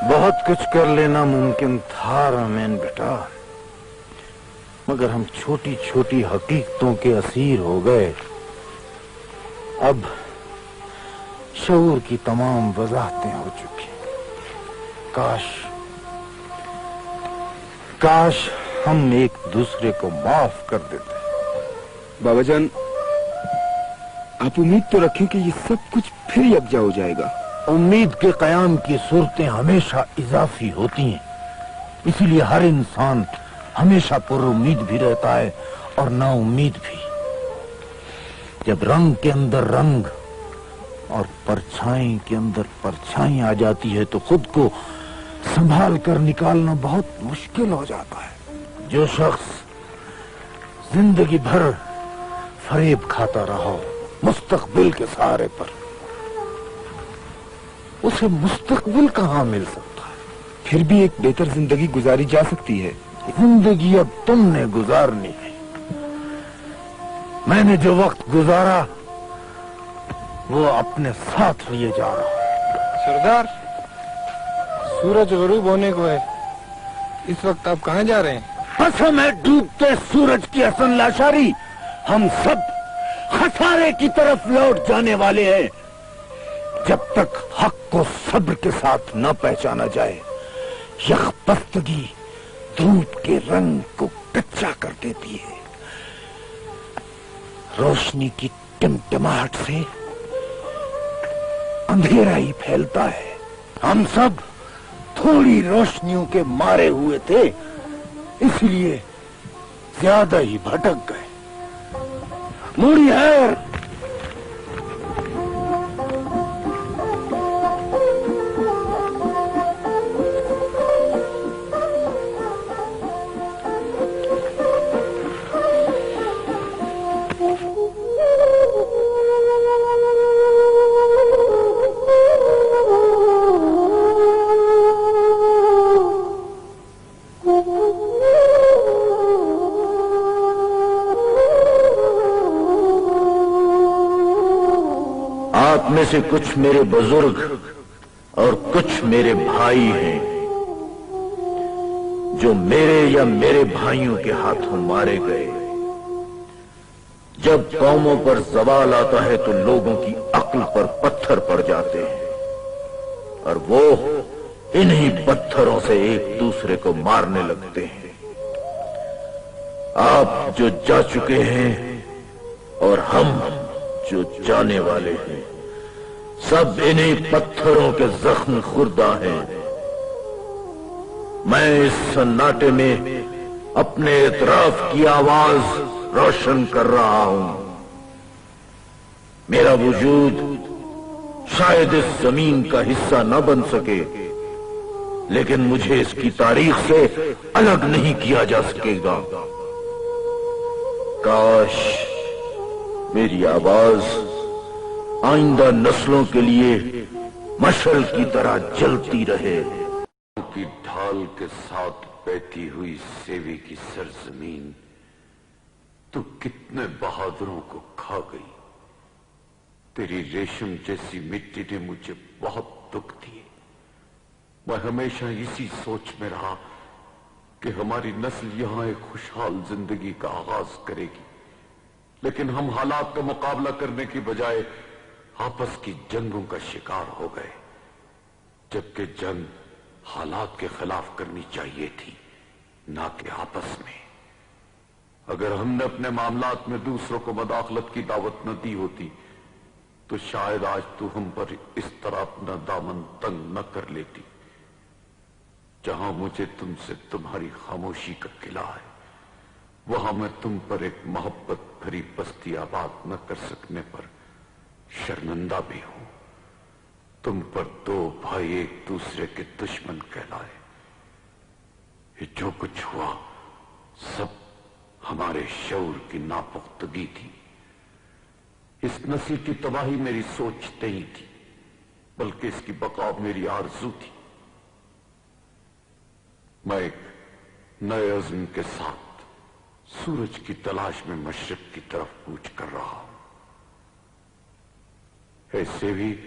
بہت کچھ کر لینا ممکن تھا رامین بیٹا، مگر ہم چھوٹی چھوٹی حقیقتوں کے اسیر ہو گئے۔ اب شعور کی تمام وضاحتیں ہو چکی۔ کاش ہم ایک دوسرے کو معاف کر دیتے۔ بابا جان، آپ امید تو رکھیں کہ یہ سب کچھ پھر یکجا ہو جائے گا۔ امید کے قیام کی صورتیں ہمیشہ اضافی ہوتی ہیں، اسی لیے ہر انسان ہمیشہ پر امید بھی رہتا ہے اور نا امید بھی۔ جب رنگ کے اندر رنگ اور پرچھائی کے اندر پرچھائی آ جاتی ہے تو خود کو سنبھال کر نکالنا بہت مشکل ہو جاتا ہے۔ جو شخص زندگی بھر فریب کھاتا رہا مستقبل کے سہارے پر، اسے مستقبل کہاں مل سکتا ہے؟ پھر بھی ایک بہتر زندگی گزاری جا سکتی ہے۔ زندگی اب تم نے گزارنی ہے۔ میں نے جو وقت گزارا وہ اپنے ساتھ لیے جا رہا ہوں۔ سردار، سورج غروب ہونے کو ہے، اس وقت آپ کہاں جا رہے ہیں؟ قسم ہے ڈوبتے سورج کی حسن لاشاری، ہم سب خسارے کی طرف لوٹ جانے والے ہیں۔ جب تک حق کو صبر کے ساتھ نہ پہچانا جائے، یکبستگی دھوپ کے رنگ کو کچا کر دیتی ہے۔ روشنی کی ٹمٹماہٹ سے اندھیرا ہی پھیلتا ہے۔ ہم سب تھوڑی روشنیوں کے مارے ہوئے تھے، اس لیے زیادہ ہی بھٹک گئے۔ موڑی ہے آپ میں سے کچھ میرے بزرگ اور کچھ میرے بھائی ہیں جو میرے یا میرے بھائیوں کے ہاتھوں مارے گئے۔ جب قوموں پر زوال آتا ہے تو لوگوں کی عقل پر پتھر پڑ جاتے ہیں اور وہ انہی پتھروں سے ایک دوسرے کو مارنے لگتے ہیں۔ آپ جو جا چکے ہیں اور ہم جو جانے والے ہیں، سب انہی پتھروں کے زخم خوردہ ہیں۔ میں اس سناٹے میں اپنے اعتراف کی آواز روشن کر رہا ہوں۔ میرا وجود شاید اس زمین کا حصہ نہ بن سکے، لیکن مجھے اس کی تاریخ سے الگ نہیں کیا جا سکے گا۔ کاش میری آواز آئندہ نسلوں کے لیے مشعل کی طرح جلتی رہے۔ کی ڈھال کے ساتھ بہتی ہوئی سیوی کی سرزمین تو کتنے بہادروں کو کھا گئی۔ تیری ریشم جیسی مٹی نے مجھے بہت دکھ دیے۔ میں ہمیشہ اسی سوچ میں رہا کہ ہماری نسل یہاں ایک خوشحال زندگی کا آغاز کرے گی، لیکن ہم حالات کا مقابلہ کرنے کی بجائے آپس کی جنگوں کا شکار ہو گئے، جبکہ جنگ حالات کے خلاف کرنی چاہیے تھی، نہ کہ آپس میں۔ اگر ہم نے اپنے معاملات میں دوسروں کو مداخلت کی دعوت نہ دی ہوتی تو شاید آج تو ہم پر اس طرح اپنا دامن تنگ نہ کر لیتی۔ جہاں مجھے تم سے تمہاری خاموشی کا قلع ہے، وہاں میں تم پر ایک محبت بھری بستی آباد نہ کر سکنے پر شرمندہ بھی ہوں۔ تم پر دو بھائی ایک دوسرے کے دشمن کہلائے۔ یہ جو کچھ ہوا سب ہمارے شعور کی ناپختگی تھی۔ اس نسل کی تباہی میری سوچ نہیں تھی، بلکہ اس کی بقا میری آرزو تھی۔ میں ایک نئے عزم کے ساتھ سورج کی تلاش میں مشرق کی طرف کوچ کر رہا ہوں۔ ایسے بھی